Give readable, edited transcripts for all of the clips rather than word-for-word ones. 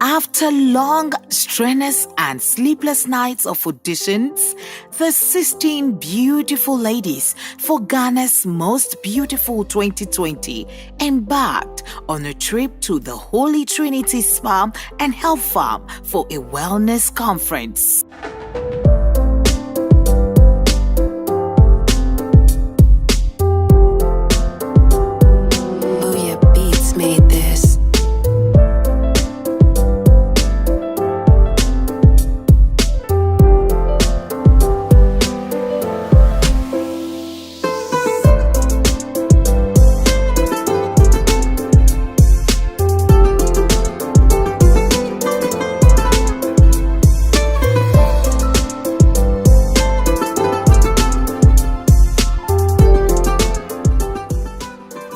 After long, strenuous and sleepless nights of auditions, the 16 beautiful ladies for Ghana's Most Beautiful 2020 embarked on a trip to the Holy Trinity Spa and Health Farm for a wellness conference.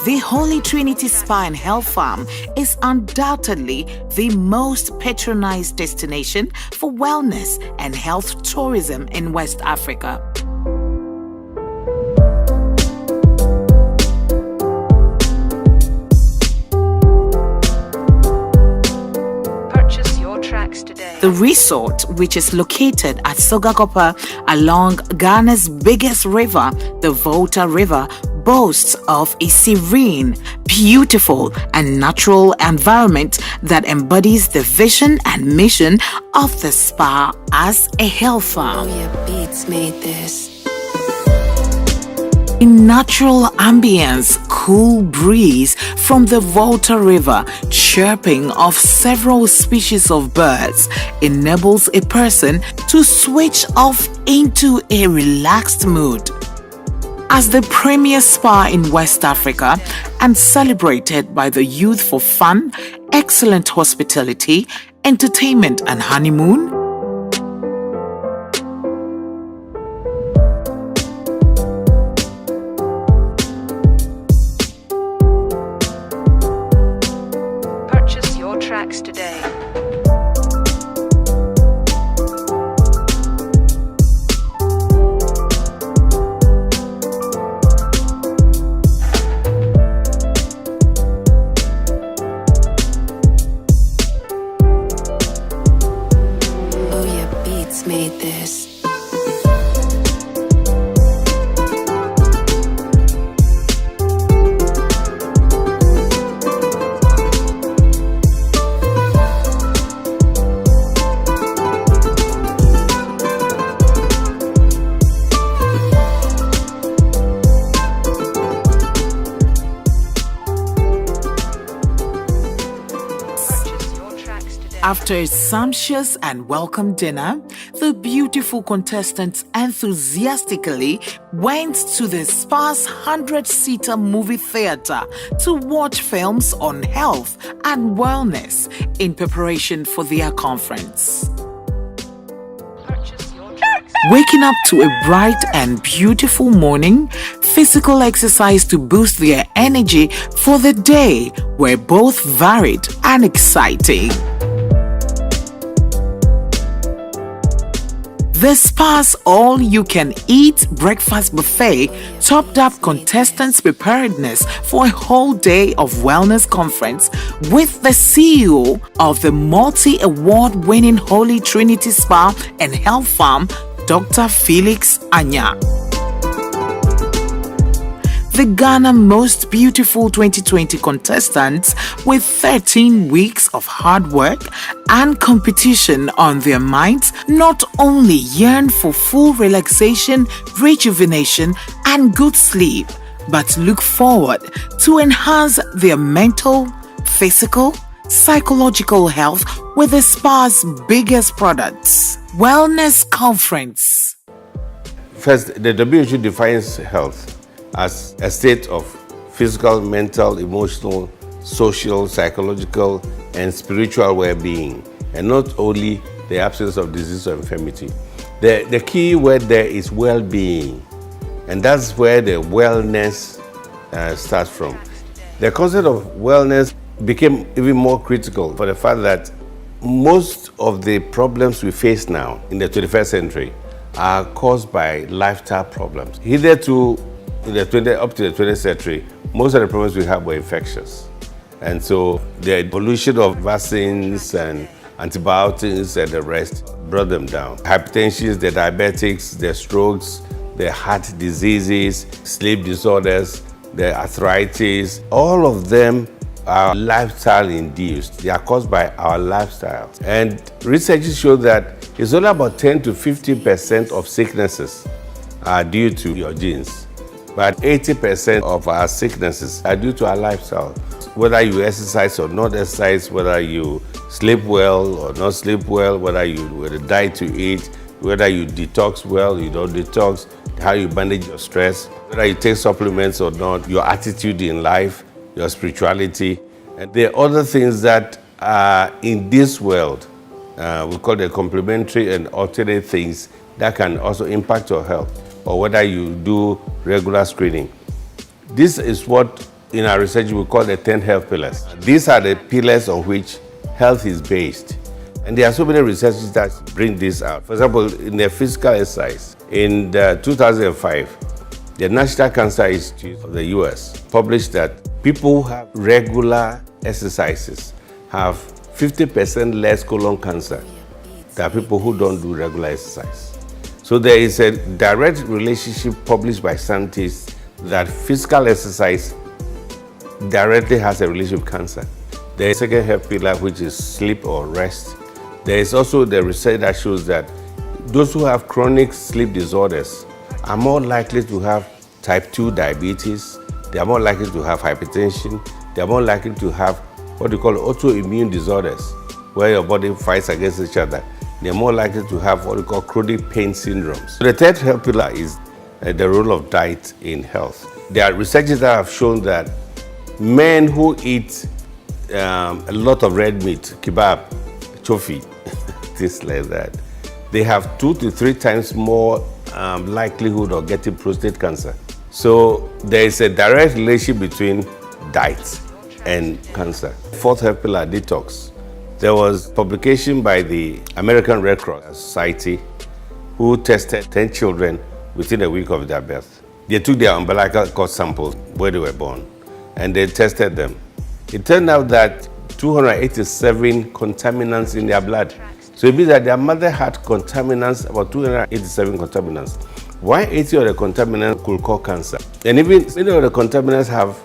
The Holy Trinity Spa and Health Farm is undoubtedly the most patronized destination for wellness and health tourism in West Africa. Purchase your tracks today. The resort, which is located at Sogakofe along Ghana's biggest river, the Volta River, boasts of a serene, beautiful, and natural environment that embodies the vision and mission of the spa as a health farm. Beats made this. In natural ambience, cool breeze from the Volta River, chirping of several species of birds enables a person to switch off into a relaxed mood. As the premier spa in West Africa and celebrated by the youth for fun, excellent hospitality, entertainment, and honeymoon, Purchase your tracks today. Made this. After a sumptuous and welcome dinner, the beautiful contestants enthusiastically went to the spa's 100-seater movie theater to watch films on health and wellness in preparation for their conference. Waking up to a bright and beautiful morning, physical exercise to boost their energy for the day were both varied and exciting. The spa's all-you-can-eat breakfast buffet topped up contestants' preparedness for a whole day of wellness conference with the CEO of the multi-award-winning Holy Trinity Spa and Health Farm, Dr. Felix Anyah. The Ghana Most Beautiful 2020 contestants, with 13 weeks of hard work and competition on their minds, not only yearn for full relaxation, rejuvenation, and good sleep, but look forward to enhance their mental, physical, psychological health with the spa's biggest products. Wellness Conference. First, the WHO defines health as a state of physical, mental, emotional, social, psychological, and spiritual well-being, and not only the absence of disease or infirmity. The key word there is well-being, and that's where the wellness starts from. The concept of wellness became even more critical for the fact that most of the problems we face now in the 21st century are caused by lifestyle problems. Hitherto, up to the 20th century, most of the problems we have were infectious. And so the evolution of vaccines and antibiotics and the rest brought them down. Hypertension, the diabetics, the strokes, the heart diseases, sleep disorders, the arthritis, all of them are lifestyle induced. They are caused by our lifestyle. And research shows that it's only about 10 to 15% of sicknesses are due to your genes. But 80% of our sicknesses are due to our lifestyle. Whether you exercise or not exercise, whether you sleep well or not sleep well, whether you diet to eat, whether you detox well, you don't detox, how you manage your stress, whether you take supplements or not, your attitude in life, your spirituality. And there are other things that are in this world, we call them complementary and alternate things that can also impact your health, or whether you do regular screening. This is what in our research we call the 10 health pillars. These are the pillars on which health is based. And there are so many researches that bring this out. For example, in the physical exercise, in 2005, the National Cancer Institute of the US published that people who have regular exercises have 50% less colon cancer than people who don't do regular exercise. So there is a direct relationship published by scientists that physical exercise directly has a relationship with cancer. There is a second health pillar, which is sleep or rest. There is also the research that shows that those who have chronic sleep disorders are more likely to have type 2 diabetes, they are more likely to have hypertension, they are more likely to have what we call autoimmune disorders, where your body fights against each other. They are more likely to have what we call chronic pain syndromes. The third health pillar is the role of diet in health. There are researches that have shown that men who eat a lot of red meat, kebab, chofi, things like that, they have 2 to 3 times more likelihood of getting prostate cancer. So there is a direct relationship between diet and cancer. Fourth health pillar, detox. There was publication by the American Red Cross Society who tested 10 children within a week of their birth. They took their umbilical cord samples where they were born and they tested them. It turned out that 287 contaminants in their blood. So it means that their mother had contaminants, about 287 contaminants. 180 of the contaminants could cause cancer. And even many of the contaminants have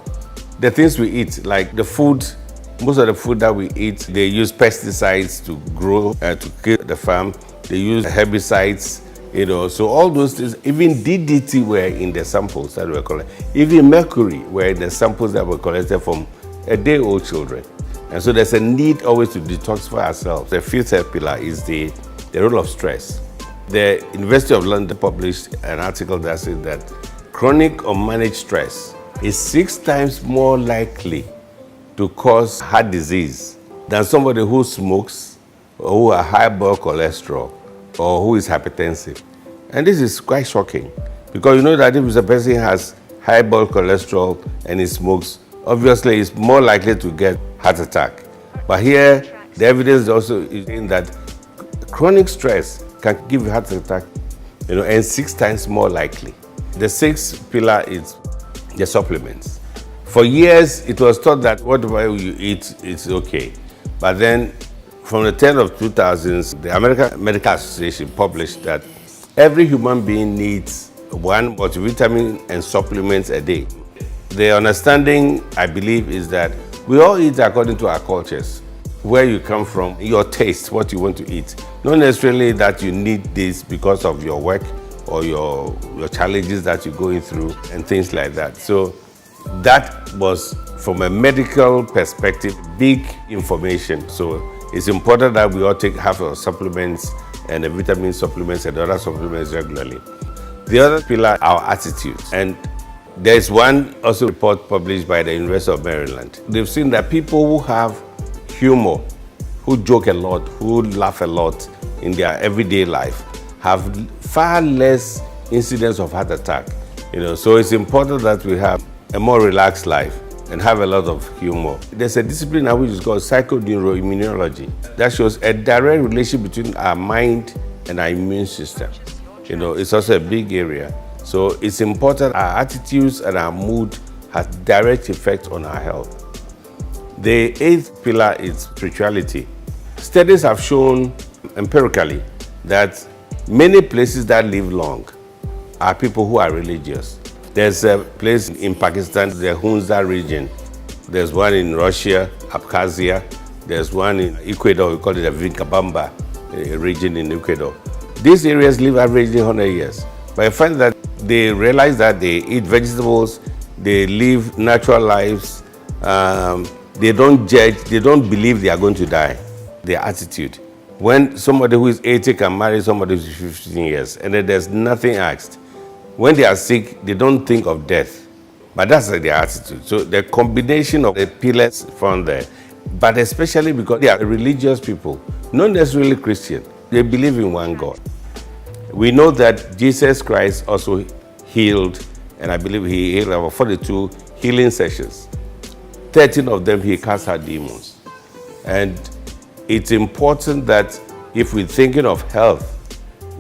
the things we eat, like the food. Most of the food that we eat, they use pesticides to grow, to kill the farm. They use herbicides, So all those things, even DDT were in the samples that were collected. Even mercury were in the samples that were collected from a day-old children. And so there's a need always to detoxify ourselves. The fifth health pillar is the role of stress. The University of London published an article that said that chronic unmanaged stress is 6 times more likely to cause heart disease than somebody who smokes or who has high blood cholesterol or who is hypertensive. And this is quite shocking because you know that if a person has high blood cholesterol and he smokes, obviously he's more likely to get heart attack. But here, the evidence also is in that chronic stress can give you heart attack, and 6 times more likely. The sixth pillar is the supplements. For years, it was thought that whatever you eat is okay. But then, from the turn of 2000s, the American Medical Association published that every human being needs 1 multivitamin and supplements a day. The understanding, I believe, is that we all eat according to our cultures, where you come from, your taste, what you want to eat. Not necessarily that you need this because of your work or your challenges that you're going through and things like that. So that was, from a medical perspective, big information. So it's important that we all have our supplements and the vitamin supplements and other supplements regularly. The other pillar, our attitudes. And there's one also report published by the University of Maryland. They've seen that people who have humor, who joke a lot, who laugh a lot in their everyday life, have far less incidence of heart attack. So it's important that we have a more relaxed life and have a lot of humor. There's a discipline now which is called psychodeuroimmunology that shows a direct relationship between our mind and our immune system. It's also a big area. So it's important our attitudes and our mood has direct effect on our health. The eighth pillar is spirituality. Studies have shown empirically that many places that live long are people who are religious. There's a place in Pakistan, the Hunza region. There's one in Russia, Abkhazia. There's one in Ecuador, we call it the Vilcabamba region in Ecuador. These areas live averagely 100 years. But I find that they realize that they eat vegetables, they live natural lives, they don't judge, they don't believe they are going to die. Their attitude. When somebody who is 80 can marry somebody who is 15 years, and then there's nothing asked. When they are sick, they don't think of death. But that's their attitude. So the combination of the pillars found there, but especially because they are religious people, not necessarily Christian. They believe in one God. We know that Jesus Christ also healed, and I believe he healed about 42 healing sessions. 13 of them he cast out demons. And it's important that if we're thinking of health,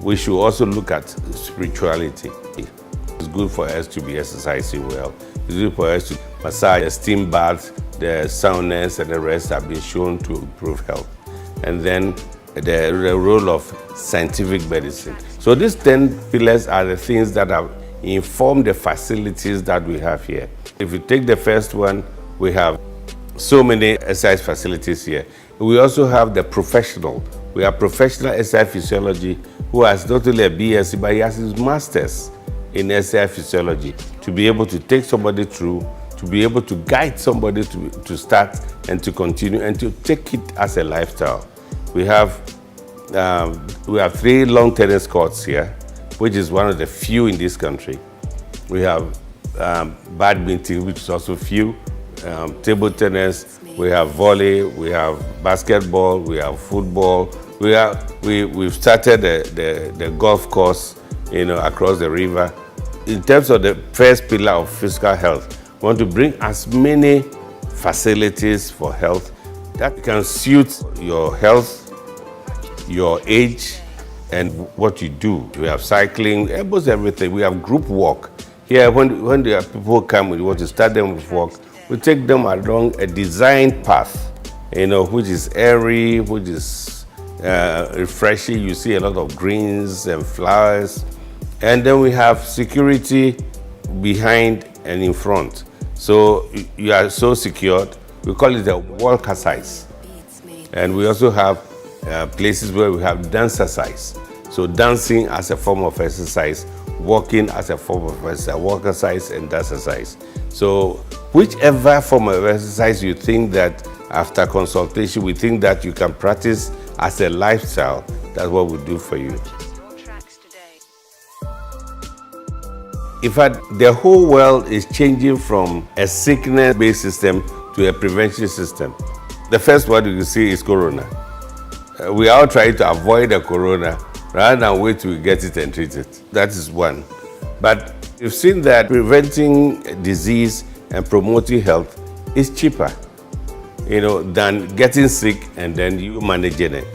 we should also look at spirituality. It's good for us to be exercising well. It's good for us to massage, the steam bath, the saunas, and the rest have been shown to improve health. And then the role of scientific medicine. So these 10 pillars are the things that have informed the facilities that we have here. If you take the first one, we have so many exercise facilities here. We also have the professional. We have professional exercise physiology who has not only a BSc, but he has his master's in exercise physiology to be able to take somebody through, to be able to guide somebody to start and to continue and to take it as a lifestyle. We have 3 long tennis courts here, which is one of the few in this country. We have badminton, which is also few, table tennis, we have volley, we have basketball, we have football. We've started the golf course, across the river. In terms of the first pillar of physical health, we want to bring as many facilities for health that can suit your health, your age, and what you do. We have cycling, almost everything. We have group walk. Here, when the people come, we want to start them with walk. We take them along a designed path, which is airy, which is refreshing. You see a lot of greens and flowers. And then we have security behind and in front. So you are so secured. We call it a walk exercise. And we also have places where we have dance exercise. So dancing as a form of exercise, walking as a form of exercise, walk exercise and dance exercise. So whichever form of exercise you think that after consultation, we think that you can practice as a lifestyle, that's what we do for you. Your tracks today. In fact, the whole world is changing from a sickness-based system to a prevention system. The first one you can see is corona. We are all trying to avoid the corona rather than wait till we get it and treat it. That is one. But you've seen that preventing disease and promoting health is cheaper, than getting sick and then you managing it.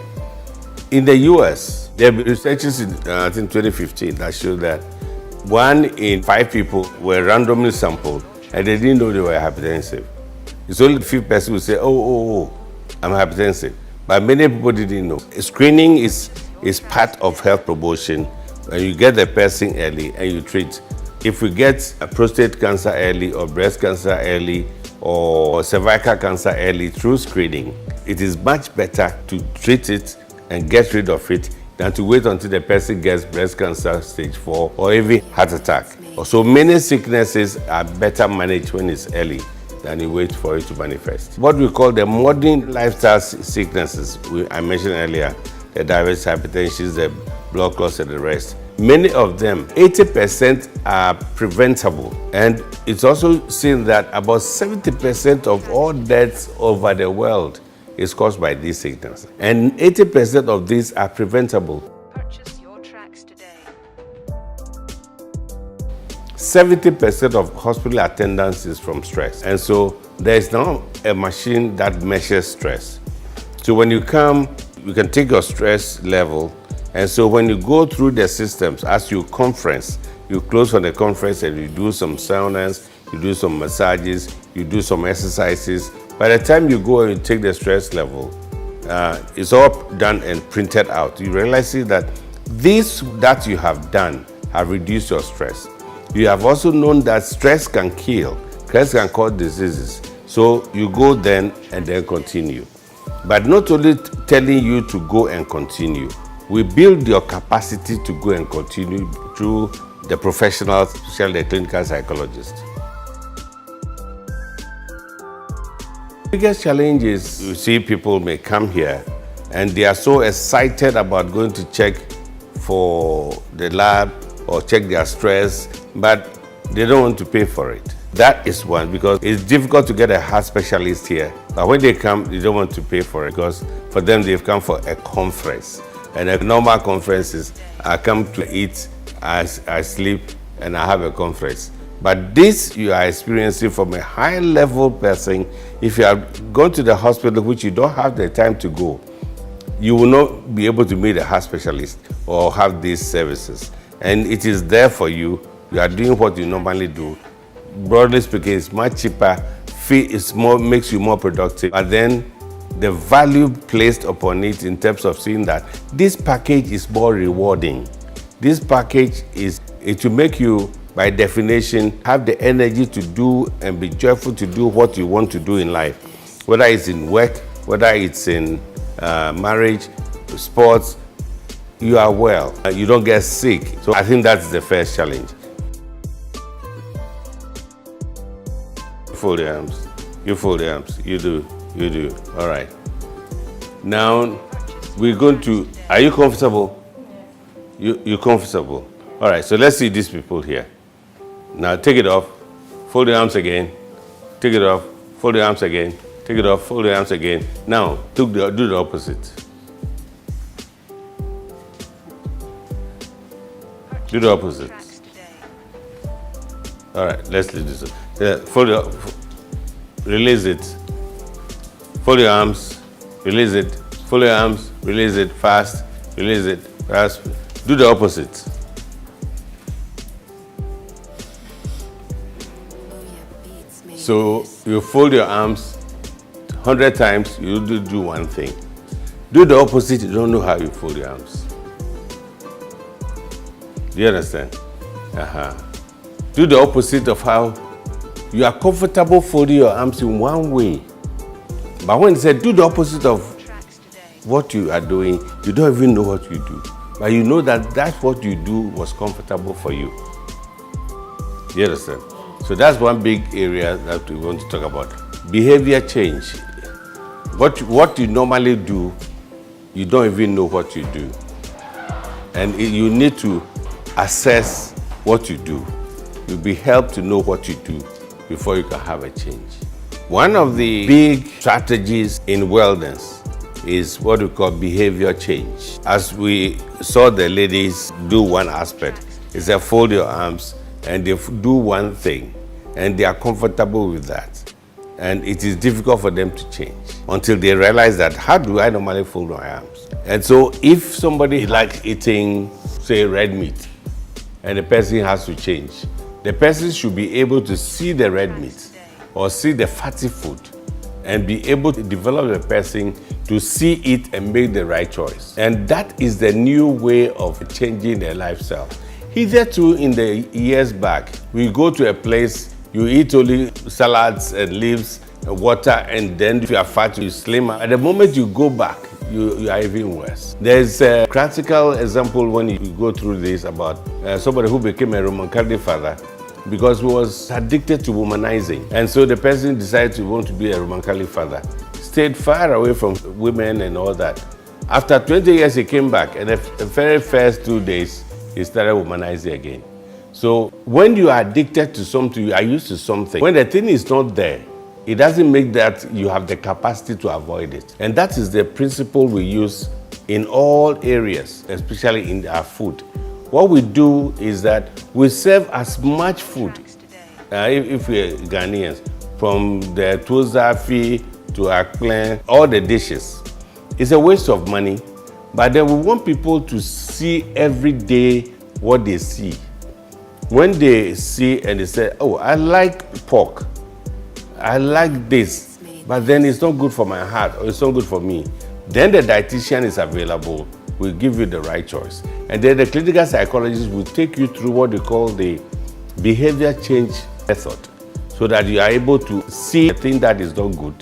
In the US, there have been researches in, I think 2015 that showed that 1 in 5 people were randomly sampled and they didn't know they were hypertensive. It's only a few persons who say, oh, I'm hypertensive. But many people didn't know. Screening is part of health promotion. When you get the person early and you treat. If we get a prostate cancer early or breast cancer early or cervical cancer early through screening, it is much better to treat it and get rid of it than to wait until the person gets breast cancer stage 4 or even heart attack. So many sicknesses are better managed when it's early than you wait for it to manifest. What we call the modern lifestyle sicknesses, I mentioned earlier, the diabetes, hypertension, the blood clots and the rest. Many of them, 80% are preventable. And it's also seen that about 70% of all deaths over the world is caused by these sicknesses. And 80% of these are preventable. Purchase your tracks today. 70% of hospital attendance is from stress. And so there is now a machine that measures stress. So when you come, you can take your stress level. And so when you go through the systems, as you conference, you close on the conference and you do some saunas, you do some massages, you do some exercises. By the time you go and you take the stress level, it's all done and printed out. You realize that this that you have done have reduced your stress. You have also known that stress can kill, stress can cause diseases. So you go then and then continue. But not only telling you to go and continue, we build your capacity to go and continue through the professional, especially the clinical psychologist. The biggest challenge is you see people may come here and they are so excited about going to check for the lab or check their stress, but they don't want to pay for it. That is one, because it's difficult to get a heart specialist here. But when they come, they don't want to pay for it because for them, they've come for a conference. And a normal conference is I come to eat, I sleep, and I have a conference. But this you are experiencing from a high level person. If you are going to the hospital, which you don't have the time to go, you will not be able to meet a heart specialist or have these services. And it is there for you. You are doing what you normally do. Broadly speaking, it's much cheaper. It's more, makes you more productive. And then the value placed upon it in terms of seeing that this package is more rewarding. This package it will make you, by definition, have the energy to do and be joyful to do what you want to do in life. Whether it's in work, whether it's in marriage, sports, you are well. You don't get sick. So I think that's the first challenge. Fold your arms. You fold your arms. You do. You do. All right. Now, we're going to, are you comfortable? You're comfortable. All right, so let's see these people here. Now take it off. Fold your arms again. Take it off. Fold your arms again. Take it off. Fold your arms again. Now, do the opposite. Do the opposite. All right, let's do this. Release it. Fold your arms. Release it. Fold your arms. Release it fast. Release it fast. Do the opposite. So you fold your arms 100 times. You do one thing. Do the opposite. You don't know how you fold your arms. Do you understand? Do the opposite of how you are comfortable folding your arms in one way. But when you say do the opposite of what you are doing, you don't even know what you do. But you know that that's what you do was comfortable for you. Do you understand? So that's one big area that we want to talk about. Behavior change. What you normally do, you don't even know what you do. And you need to assess what you do. You'll be helped to know what you do before you can have a change. One of the big strategies in wellness is what we call behavior change. As we saw the ladies do one aspect, is they fold your arms and they do one thing and they are comfortable with that. And it is difficult for them to change until they realize that, how do I normally fold my arms? And so if somebody likes eating, say, red meat, and the person has to change, the person should be able to see the red meat or see the fatty food and be able to develop the person to see it and make the right choice. And that is the new way of changing their lifestyle. Hitherto, in the years back, we go to a place, you eat only salads and leaves and water, and then if you are fat, you slimmer. At the moment you go back, you are even worse. There's a practical example when you go through this about somebody who became a Roman Catholic father because he was addicted to womanizing. And so the person decided to want to be a Roman Catholic father. Stayed far away from women and all that. After 20 years, he came back, and the very first 2 days, he started womanizing again. So when you are addicted to something, you are used to something. When the thing is not there, it doesn't make that you have the capacity to avoid it. And that is the principle we use in all areas, especially in our food. What we do is that we serve as much food, if we're Ghanaians, from the tozafi to akplen, all the dishes. It's a waste of money, but then we want people to see every day what they see. When they see and they say, oh, I like pork, I like this, but then it's not good for my heart or it's not good for me. Then the dietitian is available, will give you the right choice. And then the clinical psychologist will take you through what they call the behavior change method, so that you are able to see a thing that is not good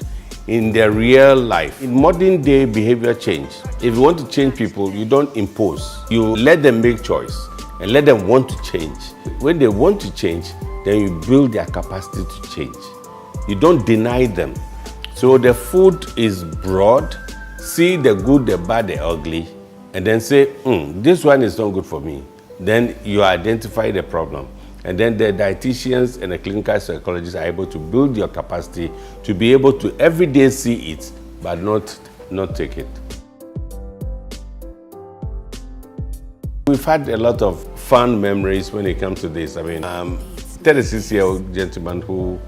in their real life. In modern day behavior change, if you want to change people, you don't impose. You let them make choice and let them want to change. When they want to change, then you build their capacity to change. You don't deny them. So the food is broad, see the good, the bad, the ugly, and then say, this one is not good for me. Then you identify the problem. And then the dietitians and the clinical psychologists are able to build your capacity to be able to every day see it, but not take it. We've had a lot of fun memories when it comes to this. I mean, 36-year-old gentleman who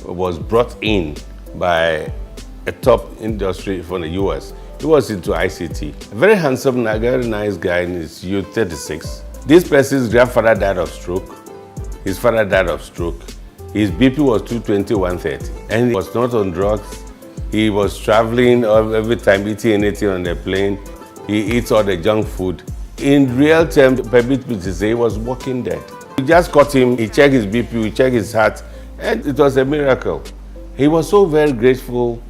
was brought in by a top industry from the US. He was into ICT. A very handsome, very nice guy in his youth, 36. This person's grandfather died of stroke. His father died of stroke. His BP was 220, 130. And he was not on drugs. He was traveling every time, eating anything on the plane. He eats all the junk food. In real terms, permit me to say, he was walking dead. We just caught him, he checked his BP, we checked his heart, and it was a miracle. He was so very grateful.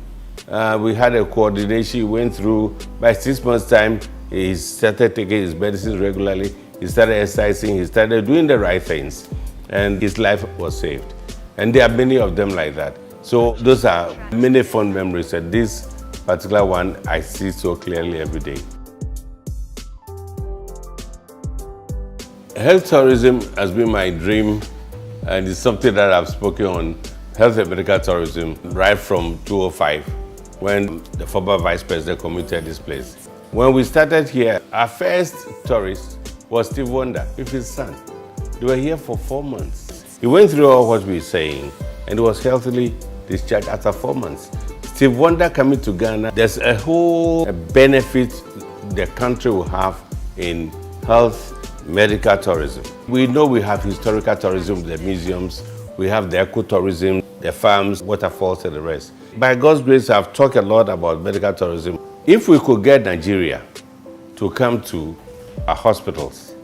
We had a coordination, he went through. By 6 months' time, he started taking his medicines regularly. He started exercising, he started doing the right things. And his life was saved. And there are many of them like that. So those are many fond memories, and this particular one I see so clearly every day. Health tourism has been my dream, and it's something that I've spoken on, health and medical tourism, right from 2005, when the former vice president committed this place. When we started here, our first tourist was Steve Wonder with his son. They were here for 4 months. He went through all what we were saying and was healthily discharged after 4 months. Steve Wonder coming to Ghana, there's a whole benefit the country will have in health, medical tourism. We know we have historical tourism, the museums, we have the ecotourism, the farms, waterfalls, and the rest. By God's grace, I've talked a lot about medical tourism. If we could get Nigeria to come to our hospitals,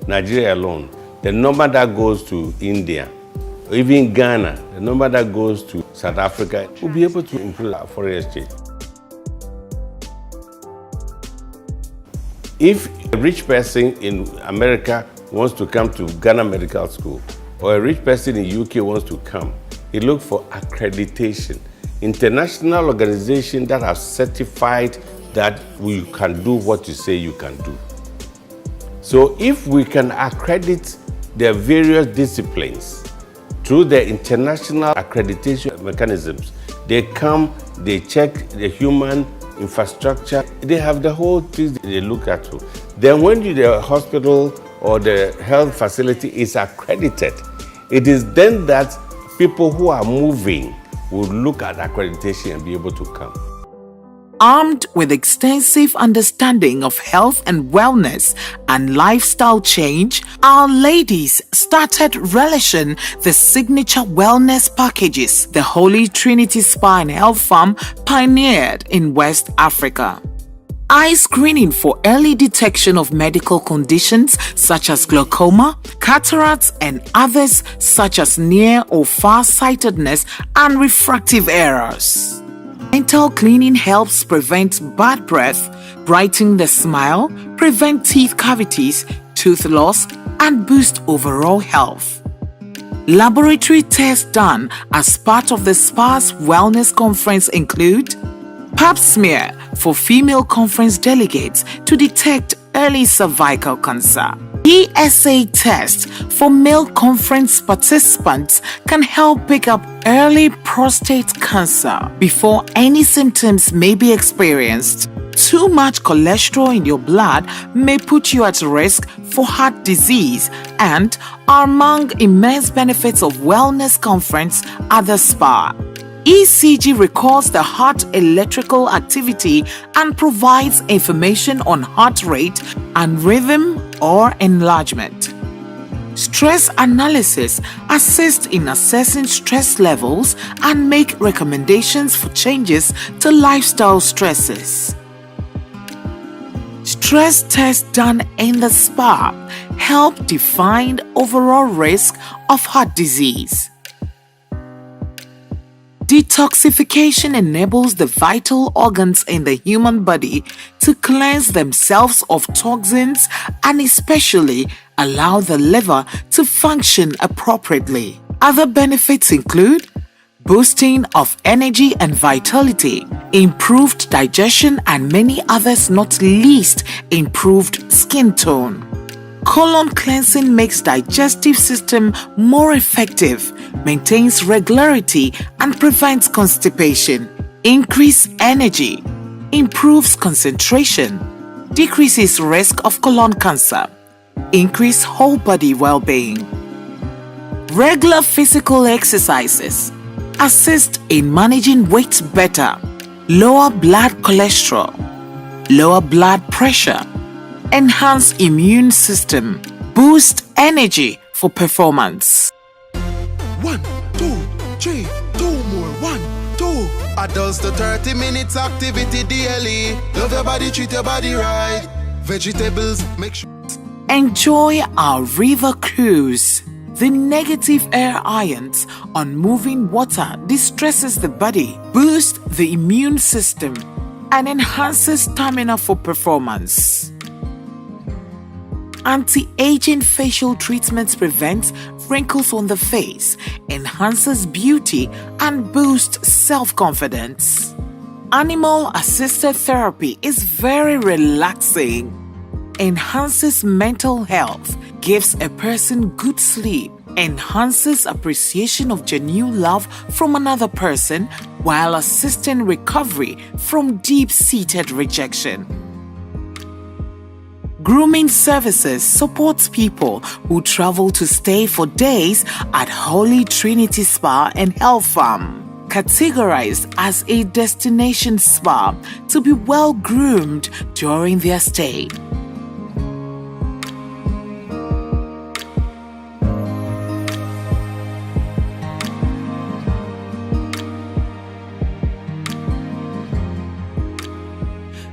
Nigeria alone, the number that goes to India, or even Ghana, the number that goes to South Africa, will be able to improve our foreign exchange. If a rich person in America wants to come to Ghana Medical School, or a rich person in UK wants to come, he looks for accreditation. International organizations that have certified that you can do what you say you can do. So if we can accredit their various disciplines through the international accreditation mechanisms, they come, they check the human infrastructure, they have the whole thing they look at. Then when the hospital or the health facility is accredited, it is then that people who are moving will look at accreditation and be able to come. Armed with extensive understanding of health and wellness and lifestyle change, our ladies started relishing the signature wellness packages the Holy Trinity Spa and Health Farm pioneered in West Africa. Eye screening for early detection of medical conditions such as glaucoma, cataracts, and others such as near or far-sightedness and refractive errors. Dental cleaning helps prevent bad breath, brighten the smile, prevent teeth cavities, tooth loss, and boost overall health. Laboratory tests done as part of the SPA's wellness conference include Pap smear for female conference delegates to detect early cervical cancer. PSA test for male conference participants can help pick up early prostate cancer before any symptoms may be experienced. Too much cholesterol in your blood may put you at risk for heart disease and are among immense benefits of wellness conference at the spa. ECG records the heart electrical activity and provides information on heart rate and rhythm or enlargement. Stress analysis assists in assessing stress levels and make recommendations for changes to lifestyle stresses. Stress tests done in the spa help define overall risk of heart disease. Detoxification enables the vital organs in the human body to cleanse themselves of toxins and especially allow the liver to function appropriately. Other benefits include boosting of energy and vitality, improved digestion, and many others, not least improved skin tone. Colon cleansing makes digestive system more effective, maintains regularity, and prevents constipation. Increase energy, improves concentration, decreases risk of colon cancer, increase whole body well-being. Regular physical exercises assist in managing weight better, lower blood cholesterol, lower blood pressure, enhance immune system, boost energy for performance. 1, 2, 3, 2 more. 1, 2. Adults to 30 minutes activity daily. Love your body, treat your body right. Vegetables, make sure. Enjoy our river cruise. The negative air ions on moving water distresses the body, boosts the immune system, and enhances stamina for performance. Anti-aging facial treatments prevent wrinkles on the face, enhances beauty, and boosts self-confidence. Animal-assisted therapy is very relaxing, enhances mental health, gives a person good sleep, enhances appreciation of genuine love from another person while assisting recovery from deep-seated rejection. Grooming services supports people who travel to stay for days at Holy Trinity Spa and Health Farm. Categorized as a destination spa to be well groomed during their stay.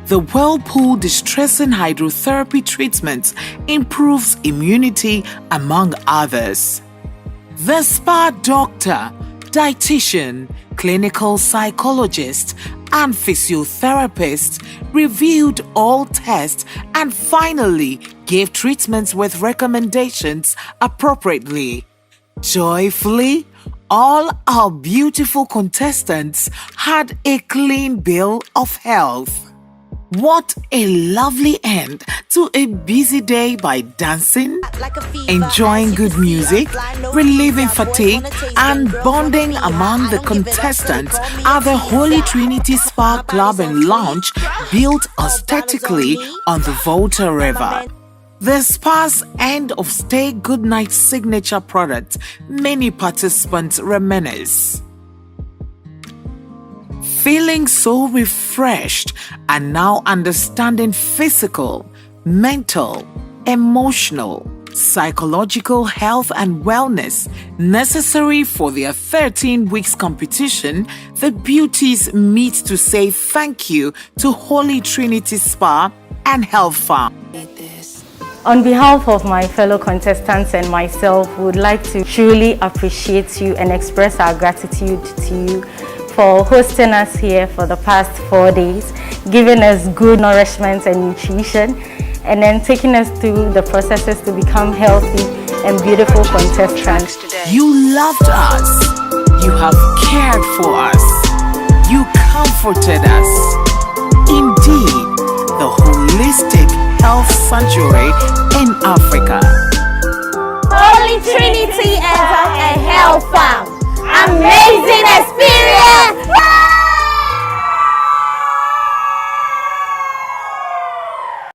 The Whirlpool distressing hydrotherapy treatment improves immunity, among others. The spa doctor, dietitian, clinical psychologist, and physiotherapist reviewed all tests and finally gave treatments with recommendations appropriately. Joyfully, all our beautiful contestants had a clean bill of health. What a lovely end to a busy day by dancing, enjoying good music, relieving fatigue, and bonding among the contestants at the Holy Trinity Spa Club and Lounge built aesthetically on the Volta River. The spa's end of stay goodnight signature product, many participants reminisce. Feeling so refreshed and now understanding physical, mental, emotional, psychological health and wellness necessary for their 13 weeks competition, the beauties meet to say thank you to Holy Trinity Spa and Health Farm. On behalf of my fellow contestants and myself, we would like to truly appreciate you and express our gratitude to you for hosting us here for the past 4 days, giving us good nourishment and nutrition, and then taking us through the processes to become healthy and beautiful contestants. You loved us. You have cared for us. You comforted us. Indeed, the holistic health sanctuary in Africa. Holy Trinity and Health Farm.